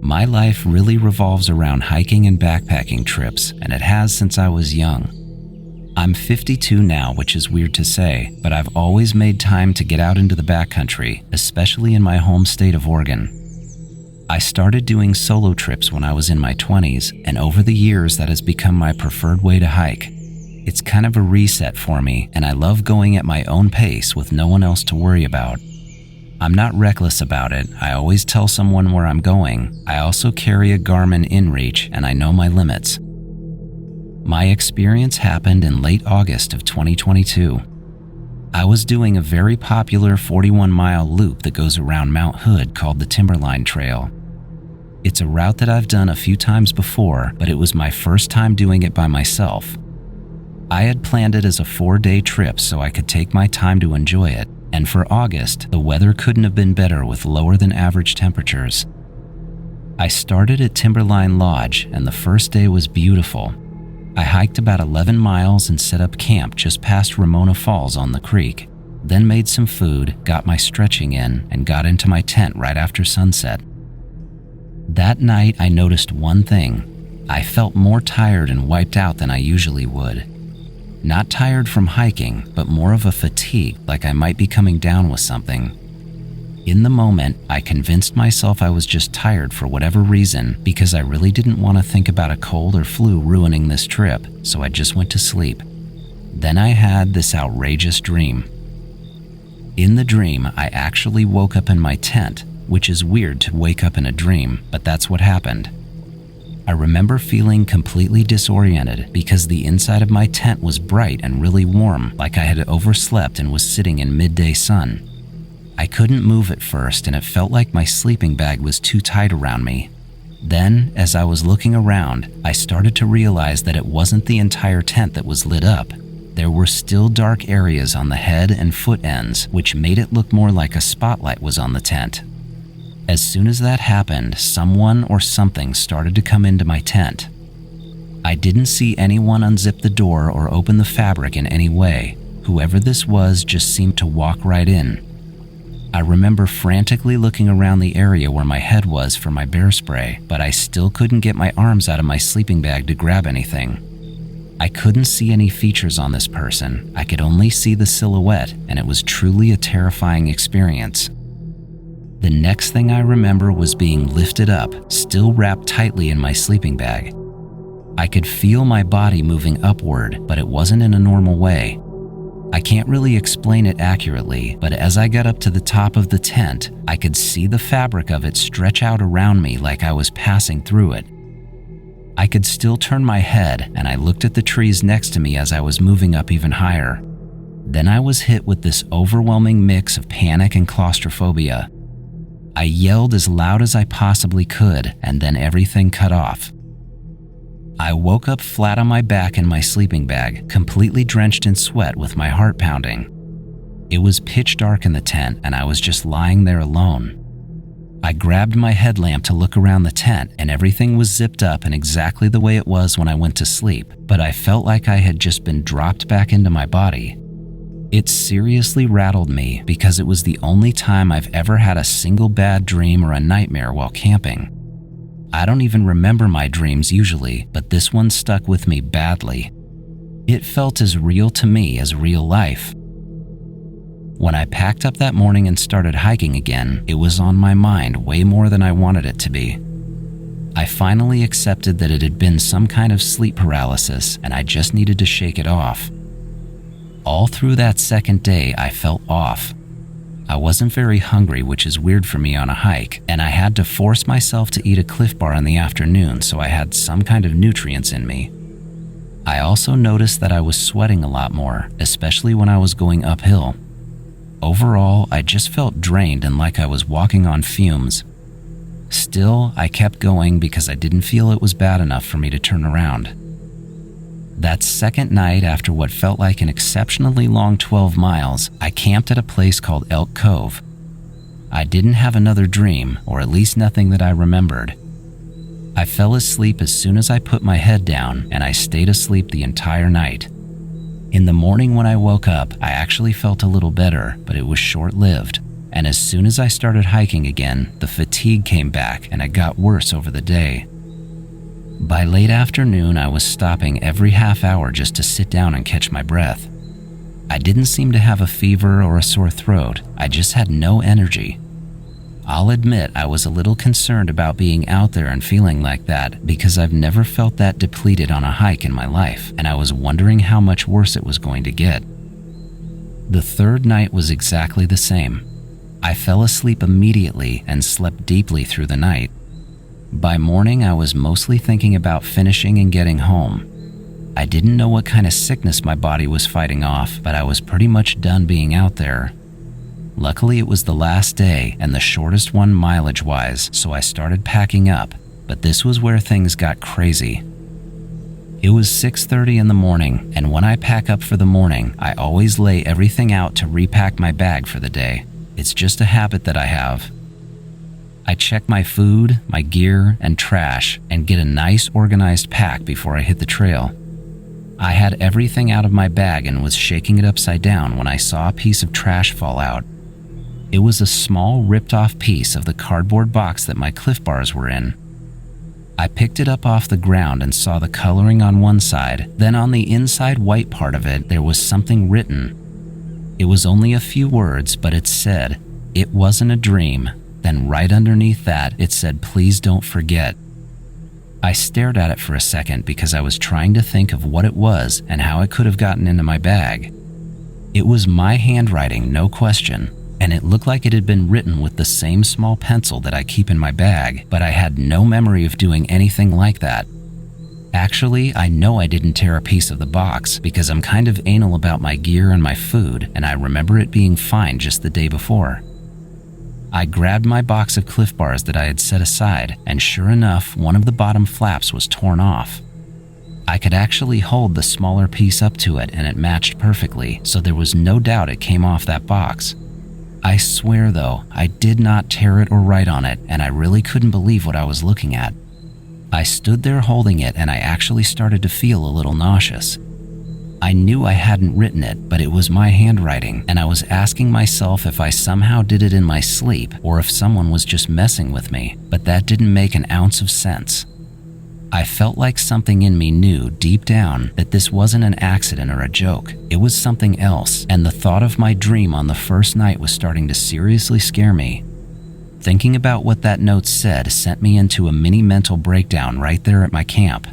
My life really revolves around hiking and backpacking trips, and it has since I was young. I'm 52 now, which is weird to say, but I've always made time to get out into the backcountry, especially in my home state of Oregon. I started doing solo trips when I was in my 20s, and over the years that has become my preferred way to hike. It's kind of a reset for me, and I love going at my own pace with no one else to worry about. I'm not reckless about it. I always tell someone where I'm going. I also carry a Garmin InReach, and I know my limits. My experience happened in late August of 2022. I was doing a very popular 41-mile loop that goes around Mount Hood called the Timberline Trail. It's a route that I've done a few times before, but it was my first time doing it by myself. I had planned it as a 4-day trip so I could take my time to enjoy it. And for August, the weather couldn't have been better with lower than average temperatures. I started at Timberline Lodge, and the first day was beautiful. I hiked about 11 miles and set up camp just past Ramona Falls on the creek, then made some food, got my stretching in, and got into my tent right after sunset. That night, I noticed one thing. I felt more tired and wiped out than I usually would. Not tired from hiking, but more of a fatigue, like I might be coming down with something. In the moment, I convinced myself I was just tired for whatever reason because I really didn't want to think about a cold or flu ruining this trip, so I just went to sleep. Then I had this outrageous dream. In the dream, I actually woke up in my tent, which is weird to wake up in a dream, but that's what happened. I remember feeling completely disoriented because the inside of my tent was bright and really warm, like I had overslept and was sitting in midday sun. I couldn't move at first, and it felt like my sleeping bag was too tight around me. Then, as I was looking around, I started to realize that it wasn't the entire tent that was lit up. There were still dark areas on the head and foot ends, which made it look more like a spotlight was on the tent. As soon as that happened, someone or something started to come into my tent. I didn't see anyone unzip the door or open the fabric in any way. Whoever this was just seemed to walk right in. I remember frantically looking around the area where my head was for my bear spray, but I still couldn't get my arms out of my sleeping bag to grab anything. I couldn't see any features on this person. I could only see the silhouette, and it was truly a terrifying experience. The next thing I remember was being lifted up, still wrapped tightly in my sleeping bag. I could feel my body moving upward, but it wasn't in a normal way. I can't really explain it accurately, but as I got up to the top of the tent, I could see the fabric of it stretch out around me like I was passing through it. I could still turn my head, and I looked at the trees next to me as I was moving up even higher. Then I was hit with this overwhelming mix of panic and claustrophobia. I yelled as loud as I possibly could, and then everything cut off. I woke up flat on my back in my sleeping bag, completely drenched in sweat with my heart pounding. It was pitch dark in the tent, and I was just lying there alone. I grabbed my headlamp to look around the tent, and everything was zipped up in exactly the way it was when I went to sleep, but I felt like I had just been dropped back into my body. It seriously rattled me because it was the only time I've ever had a single bad dream or a nightmare while camping. I don't even remember my dreams usually, but this one stuck with me badly. It felt as real to me as real life. When I packed up that morning and started hiking again, it was on my mind way more than I wanted it to be. I finally accepted that it had been some kind of sleep paralysis, and I just needed to shake it off. All through that second day, I felt off. I wasn't very hungry, which is weird for me on a hike, and I had to force myself to eat a Cliff Bar in the afternoon so I had some kind of nutrients in me. I also noticed that I was sweating a lot more, especially when I was going uphill. Overall, I just felt drained and like I was walking on fumes. Still, I kept going because I didn't feel it was bad enough for me to turn around. That second night, after what felt like an exceptionally long 12 miles, I camped at a place called Elk Cove. I didn't have another dream, or at least nothing that I remembered. I fell asleep as soon as I put my head down, and I stayed asleep the entire night. In the morning when I woke up, I actually felt a little better, but it was short-lived. and as soon as I started hiking again, the fatigue came back and it got worse over the day. By late afternoon, I was stopping every half hour just to sit down and catch my breath. I didn't seem to have a fever or a sore throat, I just had no energy. I'll admit I was a little concerned about being out there and feeling like that because I've never felt that depleted on a hike in my life, and I was wondering how much worse it was going to get. The third night was exactly the same. I fell asleep immediately and slept deeply through the night. By morning, I was mostly thinking about finishing and getting home. I didn't know what kind of sickness my body was fighting off, but I was pretty much done being out there. Luckily, it was the last day and the shortest one mileage-wise, so I started packing up, but this was where things got crazy. It was 6:30 in the morning, and when I pack up for the morning, I always lay everything out to repack my bag for the day. It's just a habit that I have. I check my food, my gear, and trash, and get a nice organized pack before I hit the trail. I had everything out of my bag and was shaking it upside down when I saw a piece of trash fall out. It was a small ripped-off piece of the cardboard box that my Cliff Bars were in. I picked it up off the ground and saw the coloring on one side, then on the inside white part of it, there was something written. It was only a few words, but it said, "It wasn't a dream." Then right underneath that, it said, "Please don't forget." I stared at it for a second because I was trying to think of what it was and how it could have gotten into my bag. It was my handwriting, no question, and it looked like it had been written with the same small pencil that I keep in my bag, but I had no memory of doing anything like that. Actually, I know I didn't tear a piece of the box because I'm kind of anal about my gear and my food, and I remember it being fine just the day before. I grabbed my box of Cliff Bars that I had set aside, and sure enough, one of the bottom flaps was torn off. I could actually hold the smaller piece up to it and it matched perfectly, so there was no doubt it came off that box. I swear though, I did not tear it or write on it, and I really couldn't believe what I was looking at. I stood there holding it and I actually started to feel a little nauseous. I knew I hadn't written it, but it was my handwriting, and I was asking myself if I somehow did it in my sleep or if someone was just messing with me, but that didn't make an ounce of sense. I felt like something in me knew deep down that this wasn't an accident or a joke. It was something else, and the thought of my dream on the first night was starting to seriously scare me. Thinking about what that note said sent me into a mini mental breakdown right there at my camp.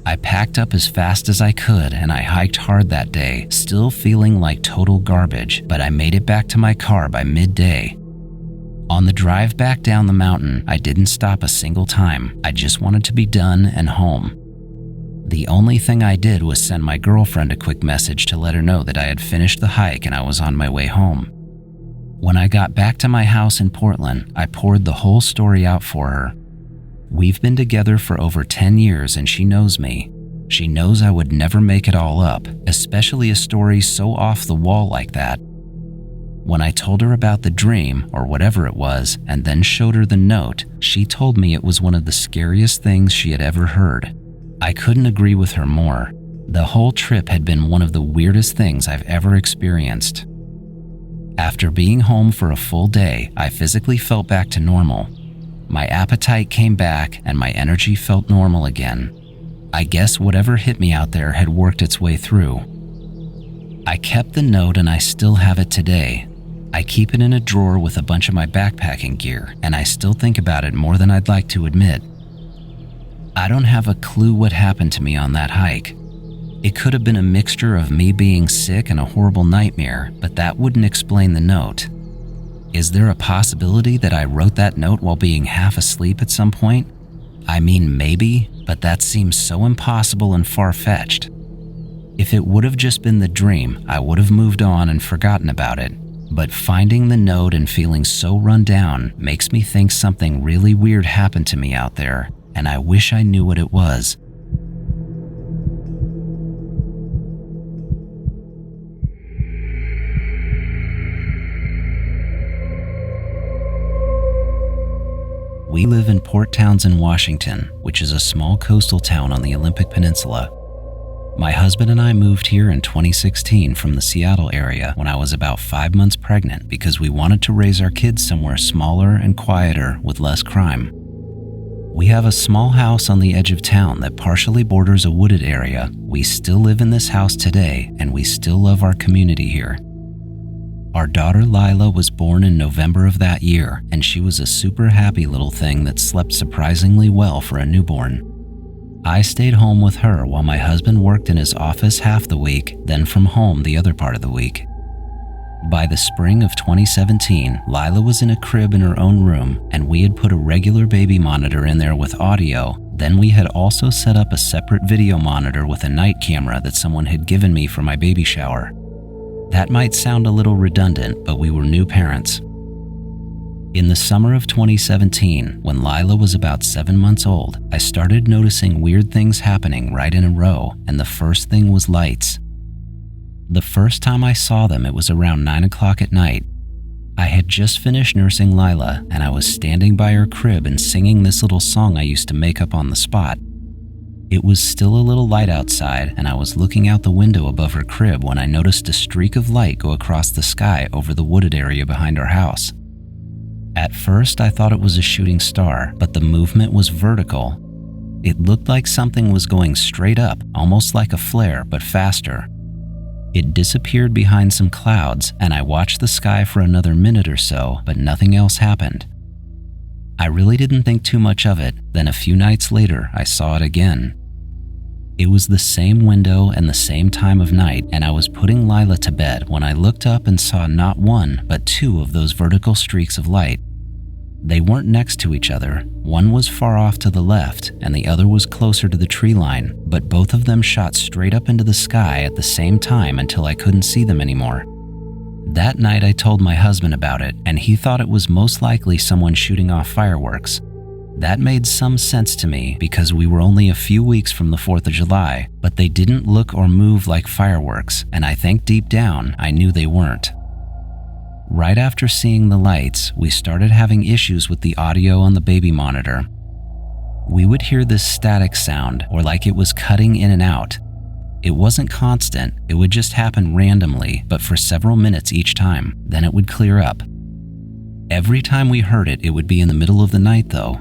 I packed up as fast as I could and I hiked hard that day, still feeling like total garbage, but I made it back to my car by midday. On the drive back down the mountain, I didn't stop a single time. I just wanted to be done and home. The only thing I did was send my girlfriend a quick message to let her know that I had finished the hike and I was on my way home. When I got back to my house in Portland, I poured the whole story out for her. We've been together for over 10 years and she knows me. She knows I would never make it all up, especially a story so off the wall like that. When I told her about the dream, or whatever it was, and then showed her the note, she told me it was one of the scariest things she had ever heard. I couldn't agree with her more. The whole trip had been one of the weirdest things I've ever experienced. After being home for a full day, I physically felt back to normal. My appetite came back and my energy felt normal again. I guess whatever hit me out there had worked its way through. I kept the note and I still have it today. I keep it in a drawer with a bunch of my backpacking gear, and I still think about it more than I'd like to admit. I don't have a clue what happened to me on that hike. It could have been a mixture of me being sick and a horrible nightmare, but that wouldn't explain the note. Is there a possibility that I wrote that note while being half asleep at some point? I mean, maybe, but that seems so impossible and far-fetched. If it would have just been the dream, I would have moved on and forgotten about it. But finding the note and feeling so run down makes me think something really weird happened to me out there, and I wish I knew what it was. We live in Port Townsend, Washington, which is a small coastal town on the Olympic Peninsula. My husband and I moved here in 2016 from the Seattle area when I was about 5 months pregnant because we wanted to raise our kids somewhere smaller and quieter with less crime. We have a small house on the edge of town that partially borders a wooded area. We still live in this house today, and we still love our community here. Our daughter Lila was born in November of that year, and she was a super happy little thing that slept surprisingly well for a newborn. I stayed home with her while my husband worked in his office half the week, then from home the other part of the week. By the spring of 2017, Lila was in a crib in her own room, and we had put a regular baby monitor in there with audio. Then we had also set up a separate video monitor with a night camera that someone had given me for my baby shower. That might sound a little redundant, but we were new parents. In the summer of 2017, when Lila was about 7 months old, I started noticing weird things happening right in a row, and the first thing was lights. The first time I saw them, it was around 9 o'clock at night. I had just finished nursing Lila, and I was standing by her crib and singing this little song I used to make up on the spot. It was still a little light outside, and I was looking out the window above her crib when I noticed a streak of light go across the sky over the wooded area behind our house. At first, I thought it was a shooting star, but the movement was vertical. It looked like something was going straight up, almost like a flare, but faster. It disappeared behind some clouds, and I watched the sky for another minute or so, but nothing else happened. I really didn't think too much of it. Then a few nights later, I saw it again. It was the same window and the same time of night, and I was putting Lila to bed when I looked up and saw not one, but two of those vertical streaks of light. They weren't next to each other. One was far off to the left, and the other was closer to the tree line, but both of them shot straight up into the sky at the same time until I couldn't see them anymore. That night I told my husband about it, and he thought it was most likely someone shooting off fireworks. That made some sense to me because we were only a few weeks from the 4th of July, but they didn't look or move like fireworks, and I think deep down I knew they weren't. Right after seeing the lights, we started having issues with the audio on the baby monitor. We would hear this static sound, or like it was cutting in and out. It wasn't constant, it would just happen randomly, but for several minutes each time, then it would clear up. Every time we heard it, it would be in the middle of the night though.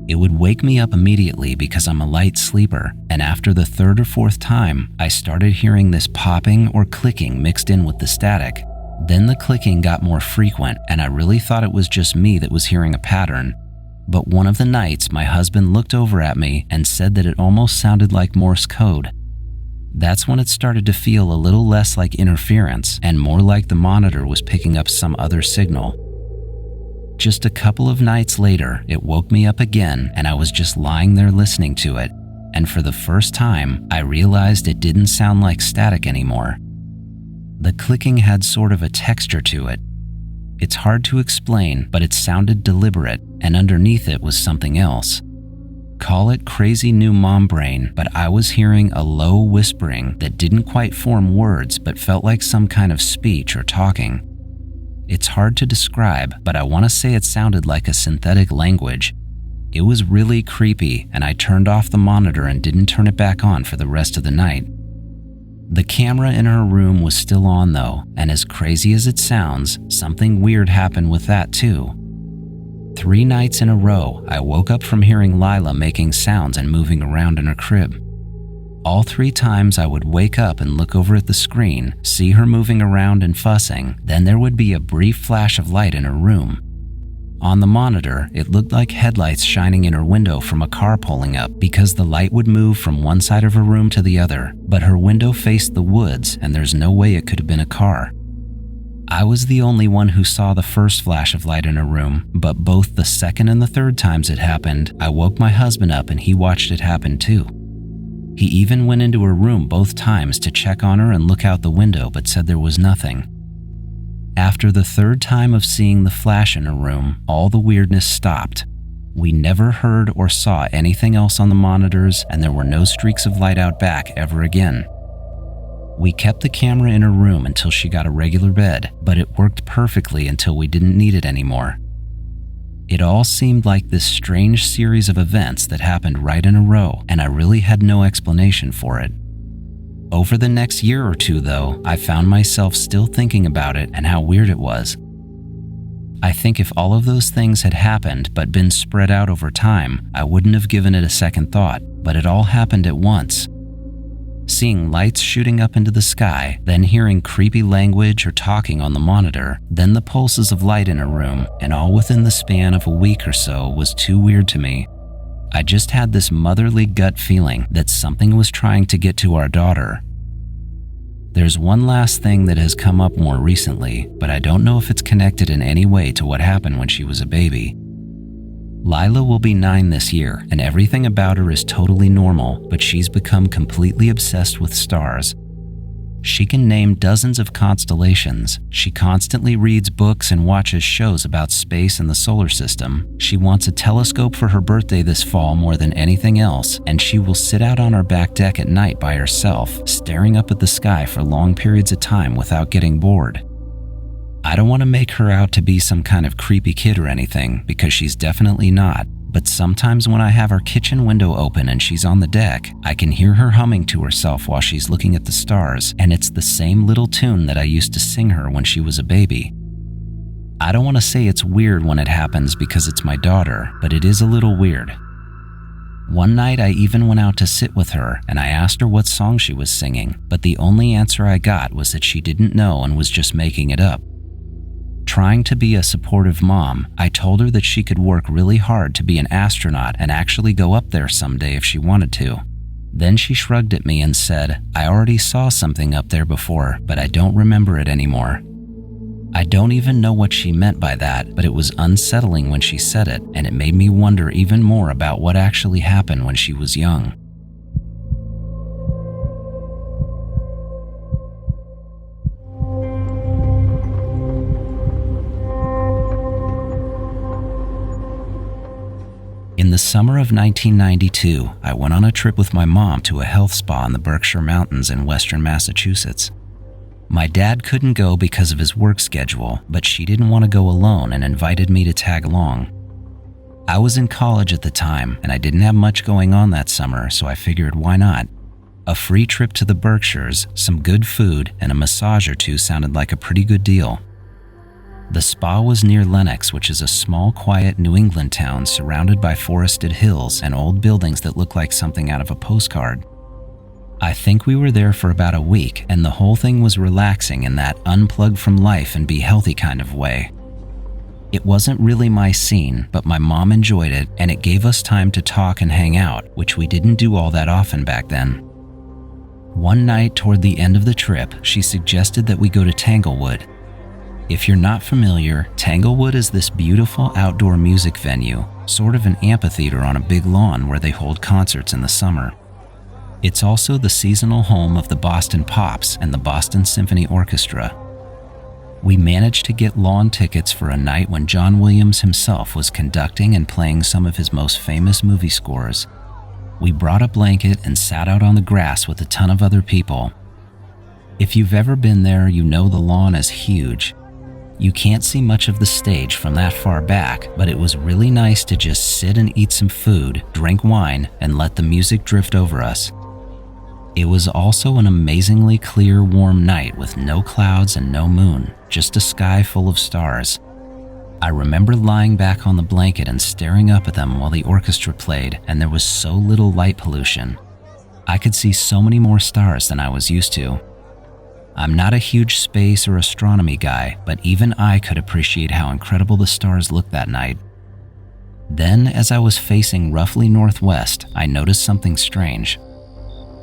It would wake me up immediately because I'm a light sleeper, and after the third or fourth time, I started hearing this popping or clicking mixed in with the static. Then the clicking got more frequent, and I really thought it was just me that was hearing a pattern. But one of the nights, my husband looked over at me and said that it almost sounded like Morse code. That's when it started to feel a little less like interference and more like the monitor was picking up some other signal. Just a couple of nights later, it woke me up again, and I was just lying there listening to it. And for the first time, I realized it didn't sound like static anymore. The clicking had sort of a texture to it. It's hard to explain, but it sounded deliberate, and underneath it was something else. Call it crazy new mom brain, but I was hearing a low whispering that didn't quite form words but felt like some kind of speech or talking. It's hard to describe, but I want to say it sounded like a synthetic language. It was really creepy, and I turned off the monitor and didn't turn it back on for the rest of the night. The camera in her room was still on though, and as crazy as it sounds, something weird happened with that too. 3 nights in a row, I woke up from hearing Lila making sounds and moving around in her crib. All 3 times I would wake up and look over at the screen, see her moving around and fussing, then there would be a brief flash of light in her room. On the monitor, it looked like headlights shining in her window from a car pulling up because the light would move from one side of her room to the other, but her window faced the woods and there's no way it could have been a car. I was the only one who saw the first flash of light in her room, but both the second and the third times it happened, I woke my husband up and he watched it happen too. He even went into her room both times to check on her and look out the window, but said there was nothing. After the third time of seeing the flash in her room, all the weirdness stopped. We never heard or saw anything else on the monitors, and there were no streaks of light out back ever again. We kept the camera in her room until she got a regular bed, but it worked perfectly until we didn't need it anymore. It all seemed like this strange series of events that happened right in a row, and I really had no explanation for it. Over the next year or two, though, I found myself still thinking about it and how weird it was. I think if all of those things had happened but been spread out over time, I wouldn't have given it a second thought, but it all happened at once. Seeing lights shooting up into the sky, then hearing creepy language or talking on the monitor, then the pulses of light in a room, and all within the span of a week or so was too weird to me. I just had this motherly gut feeling that something was trying to get to our daughter. There's one last thing that has come up more recently, but I don't know if it's connected in any way to what happened when she was a baby. Lila will be 9 this year, and everything about her is totally normal, but she's become completely obsessed with stars. She can name dozens of constellations. She constantly reads books and watches shows about space and the solar system. She wants a telescope for her birthday this fall more than anything else, and she will sit out on our back deck at night by herself, staring up at the sky for long periods of time without getting bored. I don't want to make her out to be some kind of creepy kid or anything, because she's definitely not. But sometimes when I have our kitchen window open and she's on the deck, I can hear her humming to herself while she's looking at the stars, and it's the same little tune that I used to sing her when she was a baby. I don't want to say it's weird when it happens because it's my daughter, but it is a little weird. One night I even went out to sit with her and I asked her what song she was singing, but the only answer I got was that she didn't know and was just making it up. Trying to be a supportive mom, I told her that she could work really hard to be an astronaut and actually go up there someday if she wanted to. Then she shrugged at me and said, "I already saw something up there before, but I don't remember it anymore." I don't even know what she meant by that, but it was unsettling when she said it, and it made me wonder even more about what actually happened when she was young. In the summer of 1992, I went on a trip with my mom to a health spa in the Berkshire Mountains in western Massachusetts. My dad couldn't go because of his work schedule, but she didn't want to go alone and invited me to tag along. I was in college at the time, and I didn't have much going on that summer, so I figured why not? A free trip to the Berkshires, some good food, and a massage or two sounded like a pretty good deal. The spa was near Lenox, which is a small, quiet New England town surrounded by forested hills and old buildings that look like something out of a postcard. I think we were there for about a week, and the whole thing was relaxing in that unplug from life and be healthy kind of way. It wasn't really my scene, but my mom enjoyed it, and it gave us time to talk and hang out, which we didn't do all that often back then. One night toward the end of the trip, she suggested that we go to Tanglewood. If you're not familiar, Tanglewood is this beautiful outdoor music venue, sort of an amphitheater on a big lawn where they hold concerts in the summer. It's also the seasonal home of the Boston Pops and the Boston Symphony Orchestra. We managed to get lawn tickets for a night when John Williams himself was conducting and playing some of his most famous movie scores. We brought a blanket and sat out on the grass with a ton of other people. If you've ever been there, you know the lawn is huge. You can't see much of the stage from that far back, but it was really nice to just sit and eat some food, drink wine, and let the music drift over us. It was also an amazingly clear, warm night with no clouds and no moon, just a sky full of stars. I remember lying back on the blanket and staring up at them while the orchestra played, and there was so little light pollution. I could see so many more stars than I was used to. I'm not a huge space or astronomy guy, but even I could appreciate how incredible the stars looked that night. Then, as I was facing roughly northwest, I noticed something strange.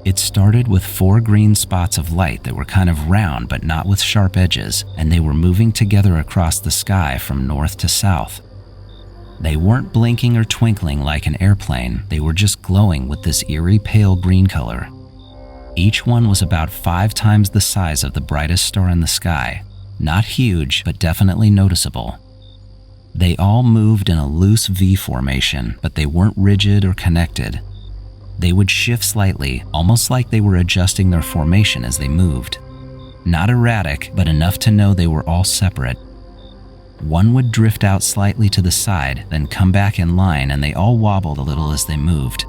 It started with 4 green spots of light that were kind of round but not with sharp edges, and they were moving together across the sky from north to south. They weren't blinking or twinkling like an airplane, they were just glowing with this eerie pale green color. Each one was about 5 times the size of the brightest star in the sky. Not huge, but definitely noticeable. They all moved in a loose V formation, but they weren't rigid or connected. They would shift slightly, almost like they were adjusting their formation as they moved. Not erratic, but enough to know they were all separate. One would drift out slightly to the side, then come back in line, and they all wobbled a little as they moved.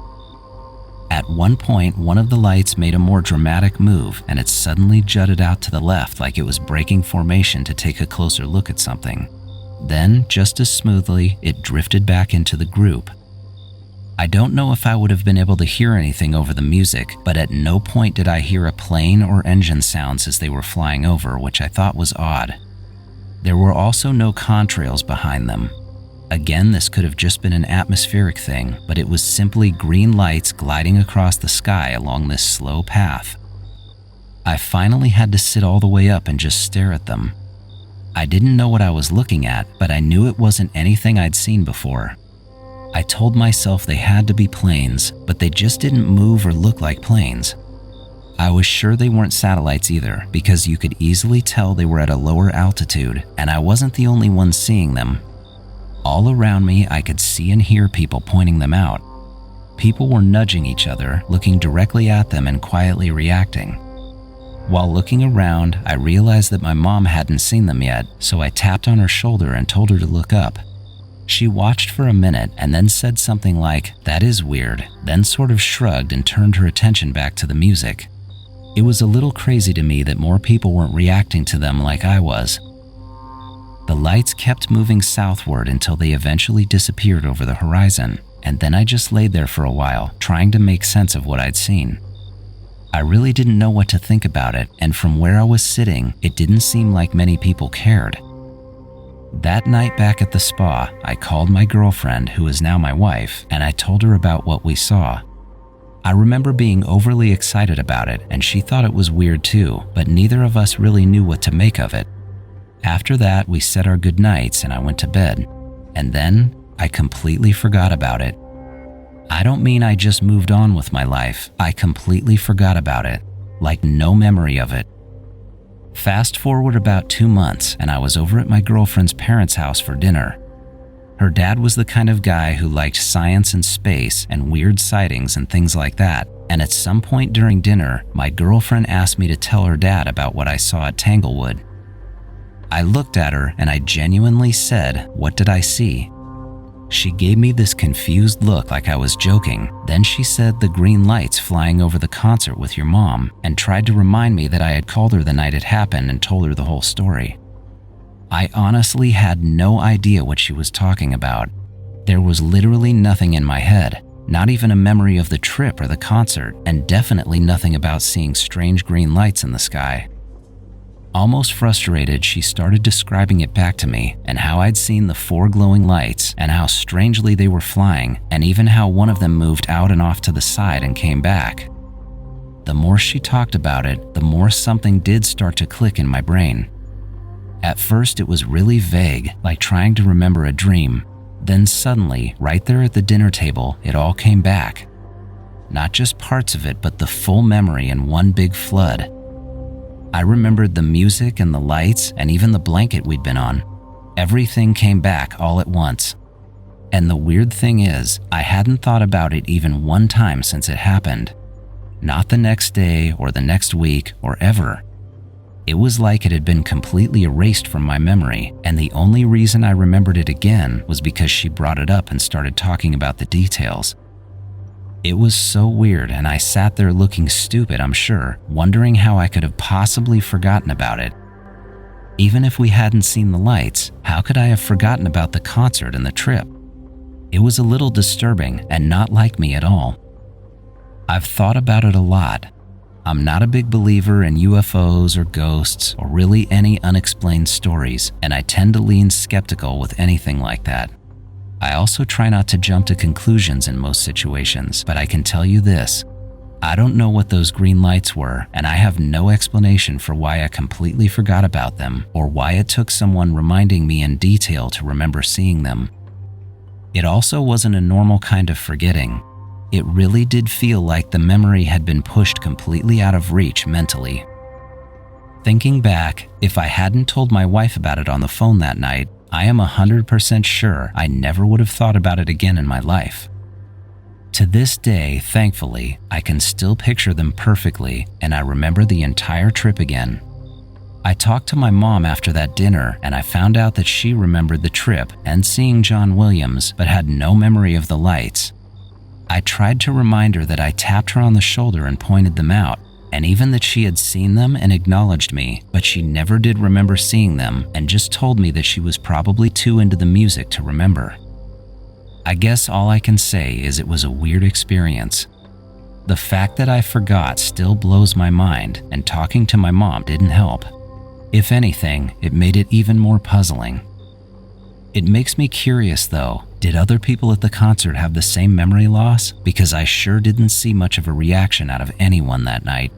At At one point, one of the lights made a more dramatic move, and it suddenly jutted out to the left like it was breaking formation to take a closer look at something. Then, just as smoothly, it drifted back into the group. I don't know if I would have been able to hear anything over the music, but at no point did I hear a plane or engine sounds as they were flying over, which I thought was odd. There were also no contrails behind them. Again, this could have just been an atmospheric thing, but it was simply green lights gliding across the sky along this slow path. I finally had to sit all the way up and just stare at them. I didn't know what I was looking at, but I knew it wasn't anything I'd seen before. I told myself they had to be planes, but they just didn't move or look like planes. I was sure they weren't satellites either, because you could easily tell they were at a lower altitude, and I wasn't the only one seeing them. All around me, I could see and hear people pointing them out. People were nudging each other, looking directly at them and quietly reacting. While looking around, I realized that my mom hadn't seen them yet, so I tapped on her shoulder and told her to look up. She watched for a minute and then said something like, "That is weird," then sort of shrugged and turned her attention back to the music. It was a little crazy to me that more people weren't reacting to them like I was. The lights kept moving southward until they eventually disappeared over the horizon, and then I just laid there for a while, trying to make sense of what I'd seen. I really didn't know what to think about it, and from where I was sitting, it didn't seem like many people cared. That night back at the spa, I called my girlfriend, who is now my wife, and I told her about what we saw. I remember being overly excited about it, and she thought it was weird too, but neither of us really knew what to make of it. After that, we said our goodnights and I went to bed, and then I completely forgot about it. I don't mean I just moved on with my life. I completely forgot about it, like no memory of it. Fast forward about 2 months, and I was over at my girlfriend's parents' house for dinner. Her dad was the kind of guy who liked science and space and weird sightings and things like that, and at some point during dinner, my girlfriend asked me to tell her dad about what I saw at Tanglewood. I looked at her and I genuinely said, "What did I see?" She gave me this confused look like I was joking. Then she said the green lights flying over the concert with your mom, and tried to remind me that I had called her the night it happened and told her the whole story. I honestly had no idea what she was talking about. There was literally nothing in my head, not even a memory of the trip or the concert, and definitely nothing about seeing strange green lights in the sky. Almost frustrated, she started describing it back to me, and how I'd seen the 4 glowing lights, and how strangely they were flying, and even how one of them moved out and off to the side and came back. The more she talked about it, the more something did start to click in my brain. At first, it was really vague, like trying to remember a dream. Then suddenly, right there at the dinner table, it all came back. Not just parts of it, but the full memory in one big flood. I remembered the music and the lights and even the blanket we'd been on. Everything came back all at once. And the weird thing is, I hadn't thought about it even one time since it happened. Not the next day or the next week or ever. It was like it had been completely erased from my memory, and the only reason I remembered it again was because she brought it up and started talking about the details. It was so weird, and I sat there looking stupid, I'm sure, wondering how I could have possibly forgotten about it. Even if we hadn't seen the lights, how could I have forgotten about the concert and the trip? It was a little disturbing and not like me at all. I've thought about it a lot. I'm not a big believer in UFOs or ghosts or really any unexplained stories, and I tend to lean skeptical with anything like that. I also try not to jump to conclusions in most situations, but I can tell you this. I don't know what those green lights were, and I have no explanation for why I completely forgot about them or why it took someone reminding me in detail to remember seeing them. It also wasn't a normal kind of forgetting. It really did feel like the memory had been pushed completely out of reach mentally. Thinking back, if I hadn't told my wife about it on the phone that night, I am 100% sure I never would have thought about it again in my life. To this day, thankfully, I can still picture them perfectly, and I remember the entire trip again. I talked to my mom after that dinner, and I found out that she remembered the trip and seeing John Williams, but had no memory of the lights. I tried to remind her that I tapped her on the shoulder and pointed them out, and even that she had seen them and acknowledged me, but she never did remember seeing them and just told me that she was probably too into the music to remember. I guess all I can say is it was a weird experience. The fact that I forgot still blows my mind, and talking to my mom didn't help. If anything, it made it even more puzzling. It makes me curious though, did other people at the concert have the same memory loss? Because I sure didn't see much of a reaction out of anyone that night.